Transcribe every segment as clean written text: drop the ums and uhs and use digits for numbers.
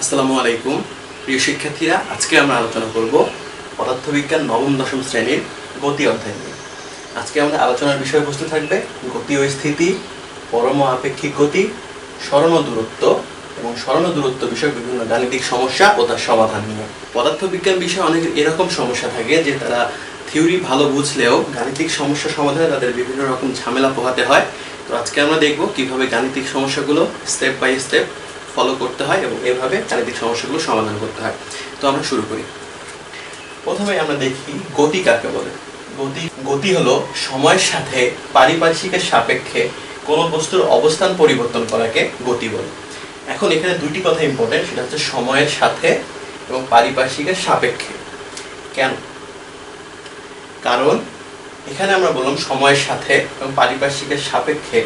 আসসালামু আলাইকুম প্রিয় শিক্ষার্থীরা, আজকে আমরা আলোচনা করব পদার্থবিজ্ঞান নবম দশম শ্রেণীর গতি অধ্যায় নিয়ে। আজকে আমাদের আলোচনার বিষয়বস্তু থাকবে গতি ও স্থিতি, পরম আপেক্ষিক গতি, সরণ ও দূরত্ব এবং সরণ ও দূরত্ব বিষয়ক বিভিন্ন গাণিতিক সমস্যা ও তার সমাধান নিয়ে। পদার্থবিজ্ঞান বিষয়ে অনেক এরকম সমস্যা থাকে যে তারা থিওরি ভালো বুঝলেও গাণিতিক সমস্যা সমাধানে তাদের বিভিন্ন রকম ঝামেলা পোহাতে হয়। তো আজকে আমরা দেখব কিভাবে গাণিতিক সমস্যাগুলো স্টেপ বাই স্টেপ ফলো করতে হয় এবং এভাবে গাণিতিক সমস্যাগুলো সমাধান করতে হয়। তো আমরা শুরু করি। প্রথমে আমরা দেখি গতি কাকে বলে। গতি হলো সময়ের সাথে পারিপার্শ্বিকের সাপেক্ষে কোনো বস্তুর অবস্থান পরিবর্তন করাকে গতি বলে। এখন এখানে দুটি কথা ইম্পর্টেন্ট, সেটা হচ্ছে সময়ের সাথে এবং পারিপার্শ্বিকের সাপেক্ষে। কেন? কারণ এখানে আমরা বললাম সময়ের সাথে এবং পারিপার্শ্বিকের সাপেক্ষে।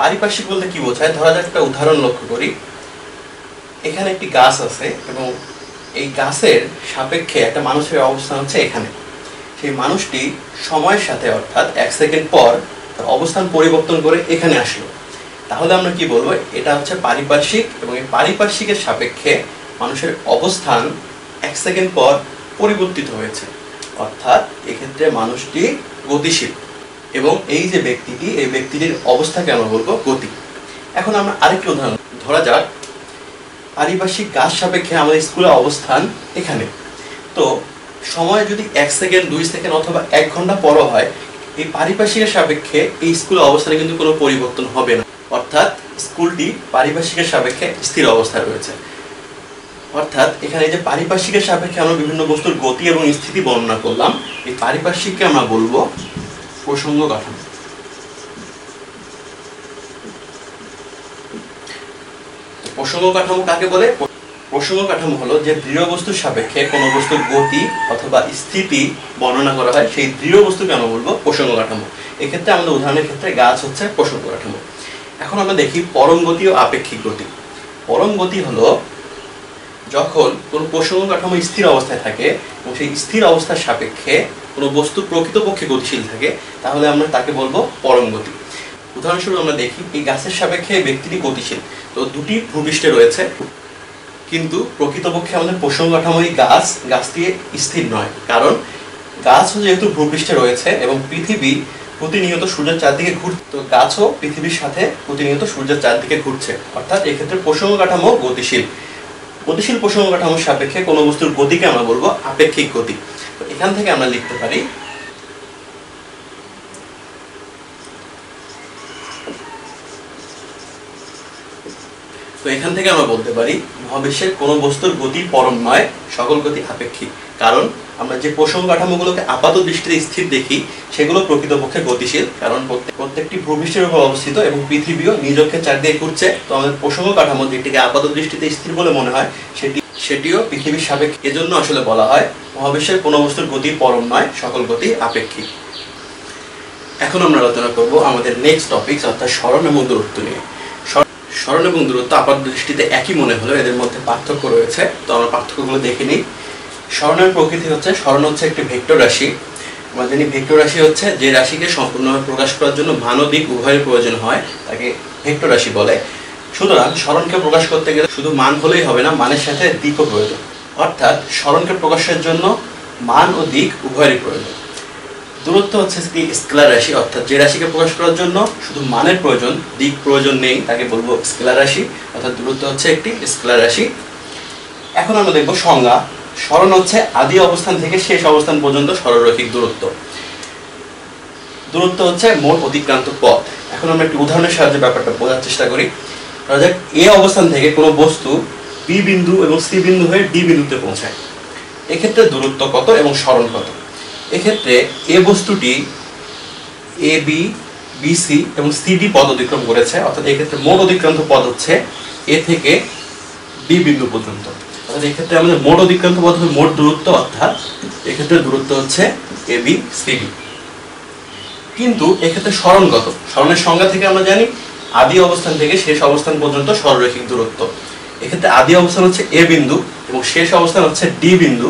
পারিপার্শ্বিক বলতে কি বোঝায়? ধরা যাক একটা উদাহরণ লক্ষ্য করি। এখানে একটি গাছ আছে এবং এই গাছের সাপেক্ষে একটা মানুষের অবস্থান হচ্ছে এখানে। সেই মানুষটি সময়ের সাথে অর্থাৎ 1 সেকেন্ড পর তার অবস্থান পরিবর্তন করে এখানে আসলো। তাহলে আমরা কি বলবো? এটা হচ্ছে পারিপার্শ্বিক এবং এই পারিপার্শ্বিকের সাপেক্ষে মানুষের অবস্থান 1 সেকেন্ড পর পরিবর্তিত হয়েছে, অর্থাৎ এক্ষেত্রে মানুষটি গতিশীল এবং এই যে ব্যক্তিটি, এই ব্যক্তিটির অবস্থাকে আমরা বলবো গতি। এখন আমরা আরেকটি উদাহরণ ধরা যাক, পারিপার্শ্বিক গাছ সাপেক্ষে আমাদের স্কুলের অবস্থান এখানে। তো সময় যদি 1 সেকেন্ড, 2 সেকেন্ড অথবা 1 ঘন্টা পরও হয়, এই পারিপার্শ্বিকের সাপেক্ষে এই স্কুলের অবস্থানে কিন্তু কোনো পরিবর্তন হবে না, অর্থাৎ স্কুলটি পারিপার্শ্বিকের সাপেক্ষে স্থির অবস্থায় রয়েছে। অর্থাৎ এখানে যে পারিপার্শ্বিকের সাপেক্ষে আমরা বিভিন্ন বস্তুর গতি এবং স্থিতি বর্ণনা করলাম, এই পারিপার্শ্বিককে আমরা বলবো প্রসঙ্গ কাঠামো। প্রসঙ্গ কাঠামো কাকে বলে? প্রসঙ্গ কাঠামো হলো যে দৃঢ় বস্তুর সাপেক্ষে কোনো বস্তুর গতি অথবা স্থিতি বর্ণনা করা হয়, সেই দৃঢ় বস্তুকে আমরা বলবো প্রসঙ্গ কাঠামো। এক্ষেত্রে আমাদের উদাহরণের ক্ষেত্রে গাছ হচ্ছে প্রসঙ্গ কাঠামো। এখন আমরা দেখি পরম গতি ও আপেক্ষিক গতি। পরম গতি হলো যখন কোনো প্রসঙ্গ কাঠামো স্থির অবস্থায় থাকে এবং সেই স্থির অবস্থার সাপেক্ষে কোনো বস্তু প্রকৃতপক্ষে গতিশীল থাকে, তাহলে আমরা তাকে বলবো পরম গতি। উদাহরণস্বরূপ আমরা দেখি এই গাছের সাপেক্ষে ব্যক্তিটি গতিশীল, তো দুটি ভূপৃষ্ঠে রয়েছে, কিন্তু প্রকৃতপক্ষে আমাদের প্রসঙ্গ কাঠামোই গাছটি স্থির নয়। কারণ গাছ যেহেতু ভূপৃষ্ঠে রয়েছে এবং পৃথিবী প্রতিনিয়ত সূর্যের চারদিকে ঘুরছে, তো গাছও পৃথিবীর সাথে প্রতিনিয়ত সূর্যের চারদিকে ঘুরছে, অর্থাৎ এক্ষেত্রে প্রসঙ্গ কাঠামো গতিশীল। গতিশীল প্রসঙ্গ কাঠামোর সাপেক্ষে কোনো বস্তুর গতিকে আমরা বলবো আপেক্ষিক গতি। তো এখান থেকে আমরা লিখতে পারি আমরা বলতে পারি মহাবিশ্বের কোনো বস্তুর গতি পরম নয়, সকল গতি আপেক্ষিক। কারণ আমরা যে প্রসঙ্গ কাঠামোগুলোকে আপাত দৃষ্টিতে স্থির দেখি, সেগুলো প্রকৃতপক্ষে গতিশীল, কারণ প্রত্যেকটি ভূপৃষ্ঠের উপর অবস্থিত এবং পৃথিবীও নিজকে চারদিকে ঘুরছে। তো আমাদের প্রসঙ্গ কাঠামো যেটিকে আপাত দৃষ্টিতে স্থির বলে মনে হয়, সেটিও পৃথিবীর সাপেক্ষে। এজন্য আসলে বলা হয় মহাবিশ্বের কোনো বস্তুর গতি পরম নয়, সকল গতি আপেক্ষিক। এখন আমরা আলোচনা করব আমাদের নেক্সট টপিক, অর্থাৎ সরণ এবং দূরত্ব নিয়ে। সরণ এবং দূরত্ব আপাত দৃষ্টিতে একই মনে হলেও এদের মধ্যে পার্থক্য রয়েছে। তো আমরা পার্থক্যগুলো দেখে নিই। সরণের প্রকৃতি হচ্ছে, সরণ হচ্ছে একটি ভেক্টর রাশি। আমরা জানি ভেক্টর রাশি হচ্ছে যে রাশিকে সম্পূর্ণভাবে প্রকাশ করার জন্য মান ও দিক উভয়ের প্রয়োজন হয়, তাকে ভেক্টর রাশি বলে। সুতরাং সরণকে প্রকাশ করতে গেলে শুধু মান হলেই হবে না, মানের সাথে দিকও প্রয়োজন। অর্থাৎ সরণকে প্রকাশের জন্য মান ও দিক উভয়েরই প্রয়োজন। দূরত্ব হচ্ছে একটি স্কেলার রাশি, অর্থাৎ যে রাশিকে প্রকাশ করার জন্য শুধু মানের প্রয়োজন, দিক প্রয়োজন নেই, তাকে বলবো স্কেলার রাশি, অর্থাৎ দূরত্ব হচ্ছে একটি স্কেলার রাশি। এখন আমরা দেখব সংজ্ঞা। সরণ হচ্ছে আদি অবস্থান থেকে শেষ অবস্থান পর্যন্ত সরলরৈখিক দূরত্ব। দূরত্ব হচ্ছে মোট অতিক্রান্ত পথ। এখন আমরা একটি উদাহরণের সাহায্যে ব্যাপারটা বোঝার চেষ্টা করি। ধরা যাক এ অবস্থান থেকে কোনো বস্তু বি বিন্দু এবং সি বিন্দু হয়ে ডি বিন্দুতে পৌঁছায়। এক্ষেত্রে দূরত্ব কত এবং সরণ কত? এক্ষেত্রে এ বস্তুটি এ বি, বি সি এবং সি ডি পথ অতিক্রম করেছে, অর্থাৎ এক্ষেত্রে মোট অতিক্রান্ত পথ হচ্ছে এ থেকে বি বিন্দু পর্যন্ত। অর্থাৎ এক্ষেত্রে আমাদের মোট অতিক্রান্ত পথ হবে মোট দূরত্ব, অর্থাৎ এক্ষেত্রে দূরত্ব হচ্ছে এ বি সি ডি। কিন্তু এক্ষেত্রে সরণ কত? সরণের সংজ্ঞা থেকে আমরা জানি আদি অবস্থান থেকে শেষ অবস্থান পর্যন্ত সরলরৈখিক দূরত্ব। এক্ষেত্রে আদি অবস্থান হচ্ছে এ বিন্দু এবং শেষ অবস্থান হচ্ছে ডি বিন্দু,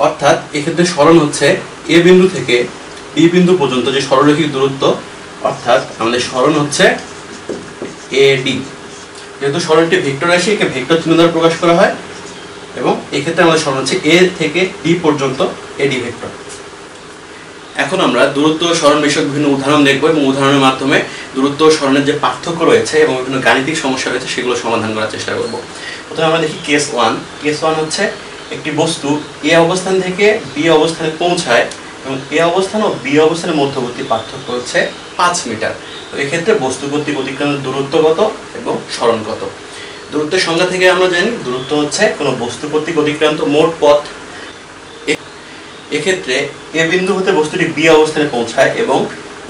অর্থাৎ এক্ষেত্রে সরণ হচ্ছে এ বিন্দু থেকে ডি বিন্দু পর্যন্ত যে সরলরৈখিক দূরত্ব, অর্থাৎ আমাদের সরণ হচ্ছে এ ডি। যেহেতু সরণটি ভেক্টর রাশি, একে ভেক্টর চিহ্ন দ্বারা প্রকাশ করা হয় এবং এক্ষেত্রে আমাদের সরণ হচ্ছে এ থেকে ডি পর্যন্ত এডি ভেক্টর। এখন আমরা দূরত্ব ও সরণ বিষয়ক বিভিন্ন উদাহরণ দেখব এবং উদাহরণের মাধ্যমে দূরত্ব ও সরণের যে পার্থক্য রয়েছে এবং বিভিন্ন গাণিতিক সমস্যা রয়েছে সেগুলো সমাধান করার চেষ্টা করব। প্রথমে আমরা দেখি কেস 1। কেস 1 হচ্ছে একটি বস্তু এ অবস্থান থেকে বি অবস্থানে পৌঁছায় এবং এ অবস্থান ও বি অবস্থানের মধ্যবর্তী পার্থক্য হচ্ছে 5 মিটার। তো এক্ষেত্রে বস্তু কর্তৃক অতিক্রান্ত দূরত্ব কত এবং সরণ কত? দূরত্বের সংজ্ঞা থেকে আমরা জানি দূরত্ব হচ্ছে কোনো বস্তু কর্তৃক অতিক্রান্ত মোট পথ। এক্ষেত্রে এ বিন্দু হতে বস্তুটি বি অবস্থানে পৌঁছায় এবং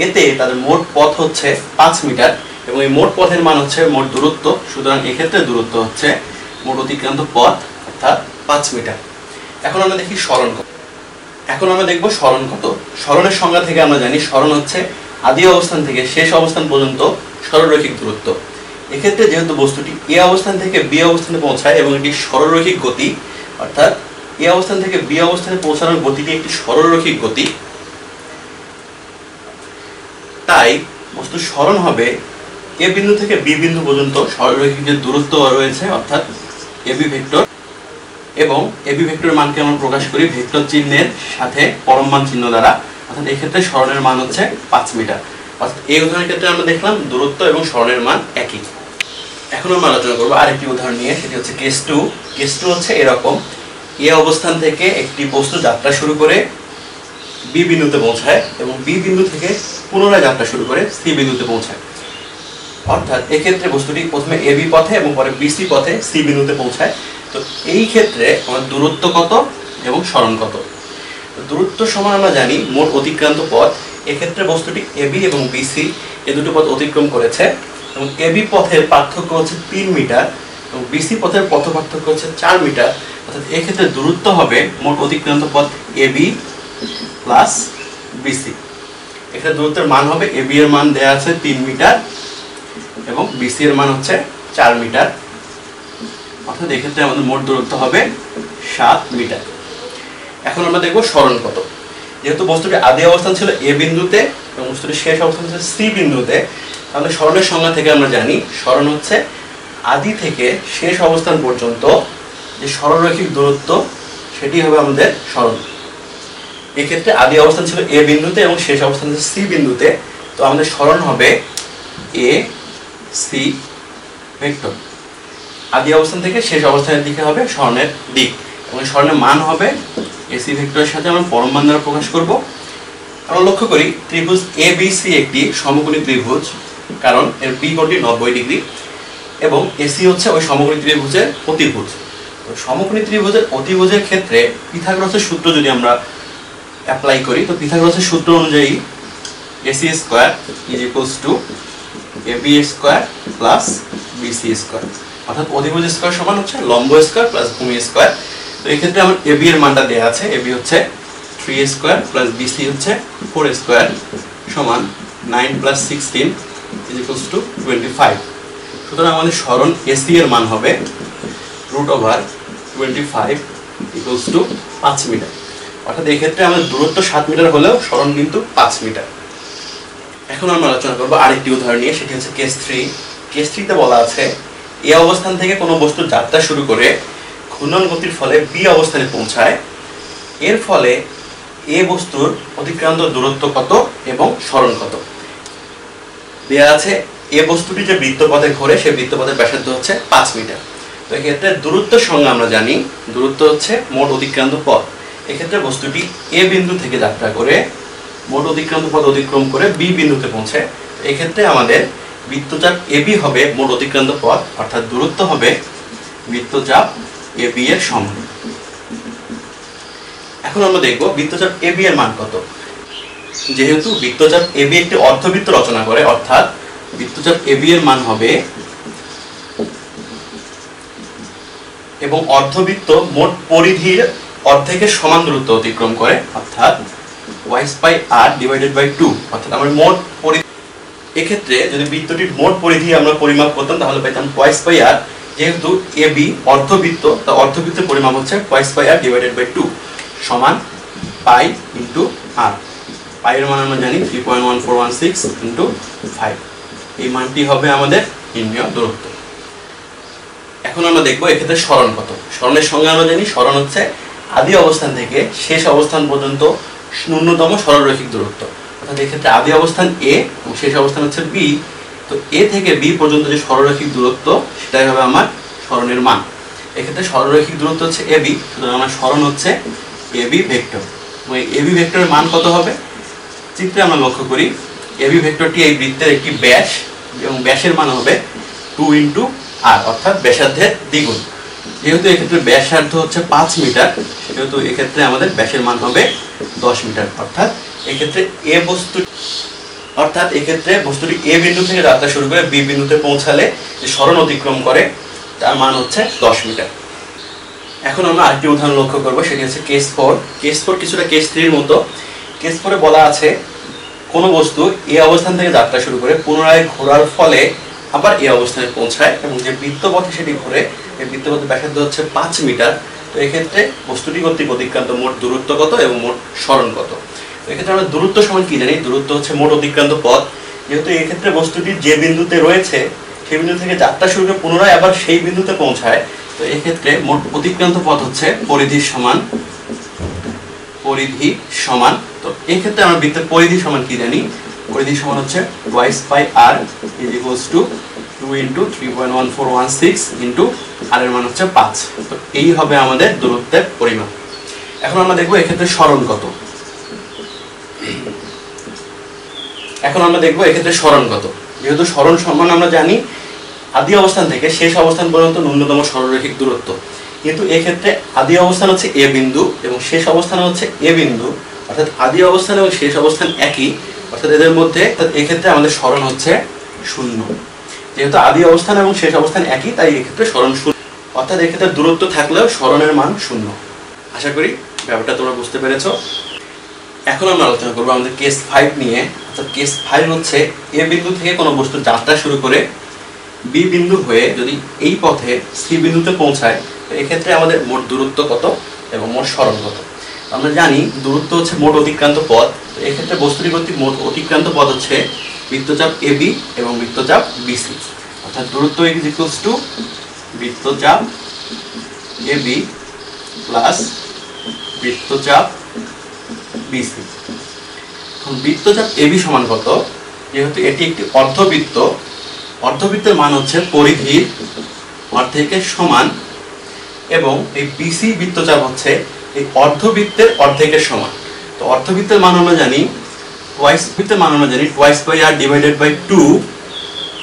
এতে তাদের মোট পথ হচ্ছে 5 মিটার এবং এই মোট পথের মান হচ্ছে মোট দূরত্ব। সুতরাং এক্ষেত্রে দূরত্ব হচ্ছে মোট অতিক্রান্ত পথ অর্থাৎ 5 মিটার। এখন আমরা দেখি সরণ কত। এখন আমরা দেখব সরণ কত। সরণের সংজ্ঞা থেকে আমরা জানি সরণ হচ্ছে আদি অবস্থান থেকে শেষ অবস্থান পর্যন্ত সরলরৈখিক দূরত্ব। এক্ষেত্রে যেহেতু বস্তুটি এ অবস্থান থেকে বি অবস্থানে পৌঁছায় এবং এটি সরলরৈখিক গতি, অর্থাৎ এ অবস্থান থেকে বি অবস্থানে পৌঁছানোর গতিটি একটি সরলরৈখিক গতি, তাই বস্তুর সরণ হবে এ বিন্দু থেকে বি বিন্দু পর্যন্ত সরলরৈখিক যে দূরত্ব রয়েছে অর্থাৎ এবি ভেক্টর, এবং এবি ভেক্টরের মানকে আমরা প্রকাশ করি ভেক্টর চিহ্নের সাথে পরম মান চিহ্ন দ্বারা। অর্থাৎ এক্ষেত্রে সরণের মান হচ্ছে 5 মিটার। অর্থাৎ এই উদাহরণের ক্ষেত্রে আমরা দেখলাম দূরত্ব এবং সরণের মান একই। এখন আমরা আলোচনা করবো আরেকটি উদাহরণ নিয়ে, সেটি হচ্ছে কেস 2। কেস 2 হচ্ছে এরকম: এ অবস্থান থেকে একটি বস্তু যাত্রা শুরু করে বি বিন্দুতে পৌঁছায় এবং বি বিন্দু থেকে পুনরায় যাত্রা শুরু করে সি বিন্দুতে পৌঁছায়। অর্থাৎ এক্ষেত্রে বস্তুটি প্রথমে এ বি পথে এবং পরে বিসি পথে সি বিন্দুতে পৌঁছায়। তো এই ক্ষেত্রে আমার দূরত্ব কত এবং সরণ কত? দূরত্ব সমান আমরা জানি মোট অতিক্রান্ত পথ। এক্ষেত্রে বস্তুটি এবি এবং বিসি এ দুটো পথ অতিক্রম করেছে এবং এবি পথের পার্থক্য হচ্ছে 3 মিটার এবং বিসি পথের পথ পার্থক্য হচ্ছে 4 মিটার। অর্থাৎ এক্ষেত্রে দূরত্ব হবে মোট অতিক্রান্ত পথ এবি প্লাস বিসি। এখানে দূরত্বের মান হবে এবি এর মান দেওয়া আছে 3 মিটার এবং বিসি এর মান হচ্ছে 4 মিটার। অর্থাৎ এক্ষেত্রে আমাদের মোট দূরত্ব হবে 7 মিটার। এখন আমরা দেখব সরণ কত। যেহেতু বস্তুটি আদি অবস্থান ছিল এ বিন্দুতে এবং বস্তুটির শেষ অবস্থান ছিল সি বিন্দুতে, তাহলে সরণের সংজ্ঞা থেকে আমরা জানি সরণ হচ্ছে আদি থেকে শেষ অবস্থান পর্যন্ত যে সরলরৈখিক দূরত্ব সেটি হবে আমাদের সরণ। এক্ষেত্রে আদি অবস্থান ছিল এ বিন্দুতে এবং শেষ অবস্থান ছিল সি বিন্দুতে, তো আমাদের সরণ হবে এ সি ভেক্টর। আদি অবস্থান থেকে শেষ অবস্থানের দিকে হবে সরণের দিক এবং সরণের মান হবে এসি ভেক্টরের সাথে আমরা পরম মান দ্বারা প্রকাশ করব। আমরা লক্ষ্য করি ত্রিভুজ এ বি সি একটি সমকোণী ত্রিভুজ, কারণ এর বি কোণটি 90 ডিগ্রি এবং এসি হচ্ছে ওই সমকোণী ত্রিভুজের অতিভুজ। তো সমকোণী ত্রিভুজের অতিভুজের ক্ষেত্রে পিথাগোরাসের সূত্র যদি আমরা অ্যাপ্লাই করি, তো পিথাগোরাসের সূত্র অনুযায়ী AC square is equals to AB square plus BC square, অর্থাৎ অধিভুজ স্কয়ার সমান হচ্ছে লম্ব স্কয়ার প্লাস ভূমি স্কয়ার। তো এই ক্ষেত্রে আমার এবি এর মানটা দেওয়া আছে, এবি হচ্ছে 3 স্কয়ার প্লাস বিসি হচ্ছে 4 স্কয়ার সমান 9 প্লাস 16 ইজ ইকুয়ালস টু 25। সুতরাং আমাদের সরণ এসি এর মান হবে √25 ইকুয়ালস টু 5 মিটার। অর্থাৎ এই ক্ষেত্রে আমাদের দূরত্ব 7 মিটার হলেও সরণ কিন্তু 5 মিটার। এখন আমরা আলোচনা করব আরেকটি উদাহরণ নিয়ে, সেটি হচ্ছে কেস 3। কেস 3 তে বলা আছে এ অবস্থান থেকে কোনো বস্তু যাত্রা শুরু করে ঘূর্ণন গতির ফলে বি অবস্থানে পৌঁছায়। এর ফলে এ বস্তুর অতিক্রান্ত দূরত্ব কত এবং সরণ কত? দেয়া আছে এ বস্তুটি যে বৃত্তপথে ঘোরে সেই বৃত্তপথের ব্যাসার্ধ হচ্ছে 5 মিটার। তো এক্ষেত্রে দূরত্বের সংজ্ঞা আমরা জানি দূরত্ব হচ্ছে মোট অতিক্রান্ত পথ। এক্ষেত্রে বস্তুটি এ বিন্দু থেকে যাত্রা করে মোট অতিক্রান্ত পথ অতিক্রম করে বি বিন্দুতে পৌঁছে। এক্ষেত্রে আমাদের বৃত্তচাপ এবি হবে মোট অতিক্রান্ত পথ, অর্থাৎ দূরত্ব হবে বৃত্তচাপ এবি এর সমান। এখন আমরা দেখব বৃত্তচাপ এবি এর মান কত। যেহেতু বৃত্তচাপ এবি একটি অর্ধবৃত্ত রচনা করে, অর্থাৎ বৃত্তচাপ এবি এর মান হবে, এবং অর্ধবৃত্ত মোট পরিধির অর্ধেকের সমান দূরত্ব অতিক্রম করে, অর্থাৎ y/r/2, অর্থাৎ আমরা মোট পরিধি। এক্ষেত্রে যদি বৃত্তটির মোট পরিধি আমরা পরিমাপ করতাম তাহলে পেতাম y/r। যেহেতু এবি অর্ধবৃত্ত, তা অর্ধবৃত্তের পরিমাপ হচ্ছে y/r/2 সমান পাই ইন্টু আর। পাই এর মান আমরা জানি 3.1416 ইন্টু 5। এই মানটি হবে আমাদের নির্ণেয় দূরত্ব। এখন আমরা দেখবো এক্ষেত্রে সরণ কত। সরণের সঙ্গে আমরা জানি সরণ হচ্ছে আদি অবস্থান থেকে শেষ অবস্থান পর্যন্ত ন্যূনতম সরলরৈখিক দূরত্ব। অর্থাৎ এক্ষেত্রে আদি অবস্থান এ এবং শেষ অবস্থান হচ্ছে বি। তো এ থেকে বি পর্যন্ত যে সরলরৈখিক দূরত্ব সেটাই হবে আমার সরণের মান। এক্ষেত্রে সরলরৈখিক দূরত্ব হচ্ছে এবি, সুতরাং আমার সরণ হচ্ছে এবি ভেক্টর। এবং এই এবি ভেক্টরের মান কত হবে? চিত্রে আমরা লক্ষ্য করি এবি ভেক্টরটি এই বৃত্তের একটি ব্যাস এবং ব্যাসের মান হবে 2 × r, অর্থাৎ ব্যাসার্ধের দ্বিগুণ। যেহেতু এক্ষেত্রে ব্যাসার্ধ হচ্ছে 5 মিটার, সেহেতু এক্ষেত্রে আমাদের ব্যাসের মান হবে 10 মিটার। অর্থাৎ এক্ষেত্রে বস্তুটি এ বিন্দু থেকে যাত্রা শুরু করে বি বিন্দুতে পৌঁছালে যে সরণ অতিক্রম করে তার মান হচ্ছে 10 মিটার। এখন আমরা আরেকটি উদাহরণ লক্ষ্য করব, সেটি হচ্ছে কেস 4। কেস 4 কিছুটা কেস 3 এর মতো। কেস 4 এ বলা আছে কোনো বস্তু এ অবস্থান থেকে যাত্রা শুরু করে পুনরায় ঘোরার ফলে আবার এই অবস্থানে পৌঁছায় এবং যে বৃত্তপথে সেটি ঘুরে, এই বৃত্তপথের ব্যাসার্ধ হচ্ছে 5 মিটার। তো এক্ষেত্রে বস্তুটি কর্তৃক অতিক্রান্ত মোট দূরত্ব কত এবং মোট সরণ কত? এক্ষেত্রে আমরা দূরত্ব সমান কি জানি? দূরত্ব হচ্ছে মোট অতিক্রান্ত পথ। যেহেতু এক্ষেত্রে বস্তুটি যে বিন্দুতে রয়েছে সেই বিন্দু থেকে যাত্রা শুরু করে পুনরায় আবার সেই বিন্দুতে পৌঁছায়, তো এক্ষেত্রে মোট অতিক্রান্ত পথ হচ্ছে পরিধি সমান। তো এক্ষেত্রে আমরা বৃত্তের পরিধি সমান কি জানি? পরিধি সমান হচ্ছে twice pi r = 2 × 3.1416 × r এর মান হচ্ছে 5। তো এই হবে আমাদের দূরত্বের পরিমাপ। এখন আমরা দেখব এক্ষেত্রে সরণ কত। যেহেতু সরণ সমান আমরা জানি আদি অবস্থান থেকে শেষ অবস্থান পর্যন্ত ন্যূনতম সরলরৈখিক দূরত্ব, কিন্তু এক্ষেত্রে আদি অবস্থান হচ্ছে এ বিন্দু এবং শেষ অবস্থান হচ্ছে এ বিন্দু, অর্থাৎ আদি অবস্থান এবং শেষ অবস্থান একই, অর্থাৎ এদের মধ্যে এক্ষেত্রে আমাদের সরণ হচ্ছে 0। যেহেতু আদি অবস্থান এবং শেষ অবস্থান একই, তাই এক্ষেত্রে সরণ 0, অর্থাৎ এক্ষেত্রে দূরত্ব থাকলেও সরণের মান 0। আশা করি ব্যাপারটা তোমরা বুঝতে পেরেছো। এখন আমরা আলোচনা করবো আমাদের কেস 5 নিয়ে। অর্থাৎ কেস 5 হচ্ছে এ বিন্দু থেকে কোনো বস্তু যাত্রা শুরু করে বি বিন্দু হয়ে যদি এই পথে সি বিন্দুতে পৌঁছায়, তো এক্ষেত্রে আমাদের মোট দূরত্ব কত এবং মোট সরণ কত? আমরা জানি দূরত্ব হচ্ছে মোট অতিক্রান্ত পথ। তো এক্ষেত্রে বস্তুটি কর্তৃক মোট অতিক্রান্ত পথ হচ্ছে বৃত্তচাপ এবি এবং বৃত্তচাপ বিসি। অর্থাৎ দূরত্ব = বৃত্তচাপ এবি প্লাস বৃত্তচাপ বিসি। এখন বৃত্তচাপ এবি সমান কত? যেহেতু এটি একটি অর্ধবৃত্ত, অর্ধবৃত্তের মান হচ্ছে পরিধির অর্ধেকের সমান এবং এই বিসি বৃত্তচাপ হচ্ছে এই অর্ধবৃত্তের অর্ধেকের সমান। তো অর্ধবৃত্তের মান আমরা জানি twice pi r / 2।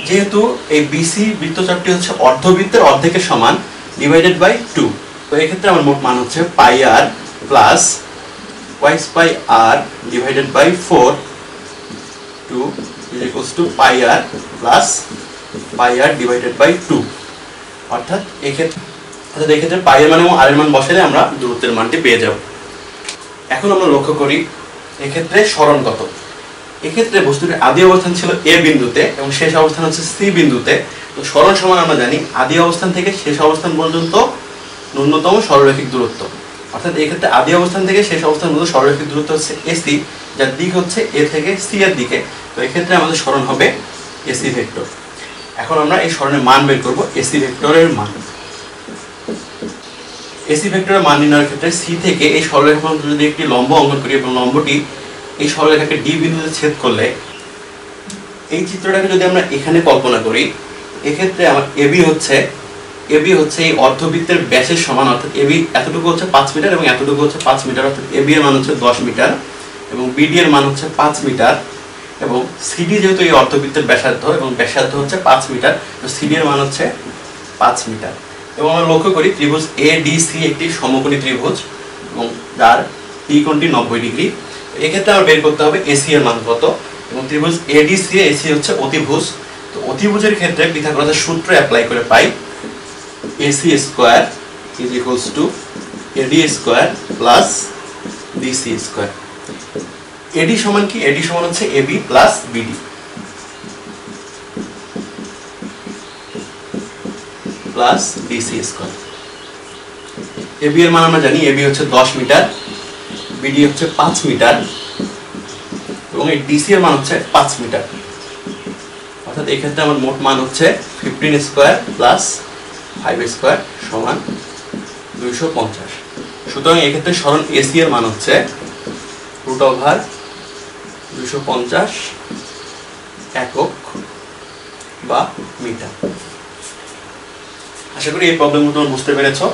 যেহেতু এই বিসি বৃত্তচাপটি হচ্ছে অর্ধবৃত্তের অর্ধেকের সমান /2, তো এক্ষেত্রে আমার মোট মান হচ্ছে পাই r plus twice pi r / 4 = pi r plus pi r / 2। অর্থাৎ এক্ষেত্রে পাই এর মান এবং আর এর মান বসালে আমরা দূরত্বের মানটি পেয়ে যাব। এখন আমরা লক্ষ্য করি এক্ষেত্রে সরণ কত। এক্ষেত্রে বস্তুটির আদি অবস্থান ছিল এ বিন্দুতে এবং শেষ অবস্থান হচ্ছে সি বিন্দুতে। তো সরণ সমান আমরা জানি আদি অবস্থান থেকে শেষ অবস্থান পর্যন্ত ন্যূনতম সরলরৈখিক দূরত্ব। অর্থাৎ এক্ষেত্রে আদি অবস্থান থেকে শেষ অবস্থান পর্যন্ত সরলরৈখিক দূরত্ব হচ্ছে এসি, যার দিক হচ্ছে এ থেকে সি এর দিকে। তো এক্ষেত্রে আমাদের সরণ হবে এসি ভেক্টর। এখন আমরা এই সরণের মান বের করব, এসি ভেক্টরের মান। এসি ভেক্টরের মান নির্ণয়ের ক্ষেত্রে সি থেকে এই সরলরেখা পর্যন্ত যদি একটি লম্ব অঙ্কন করি এবং লম্বটি এই সরলরেখাকে ডি বিন্দুতে ছেদ করলে, এই চিত্রটাকে যদি আমরা এখানে কল্পনা করি, এক্ষেত্রে আমার এবি হচ্ছে এই অর্ধবৃত্তের ব্যাসের সমান। অর্থাৎ এবি এতটুকু হচ্ছে 5 মিটার এবং এতটুকু হচ্ছে 5 মিটার। অর্থাৎ এবি এর মান হচ্ছে 10 মিটার এবং বিডি এর মান হচ্ছে 5 মিটার এবং সিডি যেহেতু এই অর্ধবৃত্তের ব্যাসার্ধ এবং ব্যাসার্ধ হচ্ছে 5 মিটার, তো সিডি এর মান হচ্ছে 5 মিটার। এবং আমরা লক্ষ্য করি ত্রিভুজ এডিসি একটি সমকোণী ত্রিভুজ এবং যার টি কোণটি 90 ডিগ্রি। এক্ষেত্রে আমরা বের করতে হবে এসি এর মান কত। এবং ত্রিভুজ এডিসি এসি হচ্ছে অতিভুজ। তো অতিভুজের ক্ষেত্রে পিথাগোরাসের সূত্র অ্যাপ্লাই করে পাই AC square = AD square plus BC square. AD সমান কি? AD সমান হচ্ছে AB plus BD plus BC square. AB এর মান আমরা জানি AB হচ্ছে 10 মিটার, BD হচ্ছে 5 মিটার এবং এই DC এর মান হচ্ছে 5 মিটার। অর্থাৎ এই ক্ষেত্রে আমার মোট মান হচ্ছে 15 স্কয়ার প্লাস 5 স্কয়ার সমান 250। সুতরাং এক্ষেত্রে সরণ এসি এর মান হচ্ছে √250 একক বা মিটার। আশা করি এই প্রবলেমগুলো তোমরা বুঝতে পেরেছো।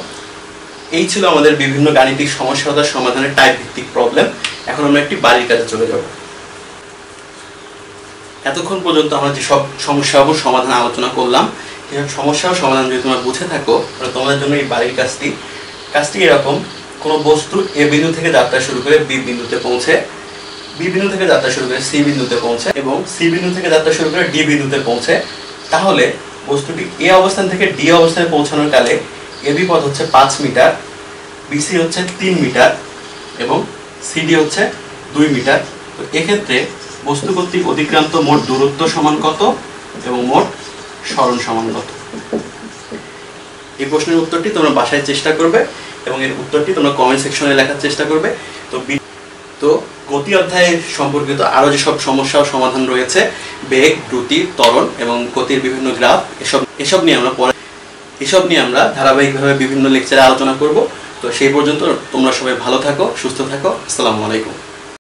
এই ছিল আমাদের বিভিন্ন গাণিতিক সমস্যার সমাধানের টাইপ ভিত্তিক প্রবলেম। এখন আমরা একটি বাড়ির কাজে চলে যাব। এতক্ষণ পর্যন্ত আমরা যে সব সমস্যা ও সমাধান আলোচনা করলাম, এই সমস্যা ও সমাধান যদি তোমরা বুঝে থাকো তাহলে তোমাদের জন্য এই বাড়ির কাজটি এরকম: কোনো বস্তু এ বিন্দু থেকে যাত্রা শুরু করে বি বিন্দুতে পৌঁছে, বি বিন্দু থেকে যাত্রা শুরু করে সি বিন্দুতে পৌঁছে এবং সি বিন্দু থেকে যাত্রা শুরু করে ডি বিন্দুতে পৌঁছে। তাহলে বস্তুটি এ অবস্থান থেকে ডি অবস্থানে পৌঁছানোর কালে এবি পথ হচ্ছে 5 মিটার, বিসি হচ্ছে 3 মিটার এবং সিডি হচ্ছে 2 মিটার। তো এক্ষেত্রে বস্তু কর্তৃক অতিক্রান্ত মোট দূরত্ব সমান কত এবং মোট সরণ সমান কত? এই প্রশ্নের উত্তরটি তোমরা বাসায় চেষ্টা করবে এবং এর উত্তরটি তোমরা কমেন্ট সেকশনে লেখার চেষ্টা করবে। তো গতি অধ্যায়ে সম্পর্কিত আরো যেসব সমস্যা ও সমাধান রয়েছে, বেগ, দ্রুতি, ত্বরণ এবং গতির বিভিন্ন গ্রাফ, এসব নিয়ে আমরা ধারাবাহিকভাবে বিভিন্ন লেকচারে আলোচনা করব। তো সেই পর্যন্ত তোমরা সবাই ভালো থাকো, সুস্থ থাকো। আসসালামু আলাইকুম।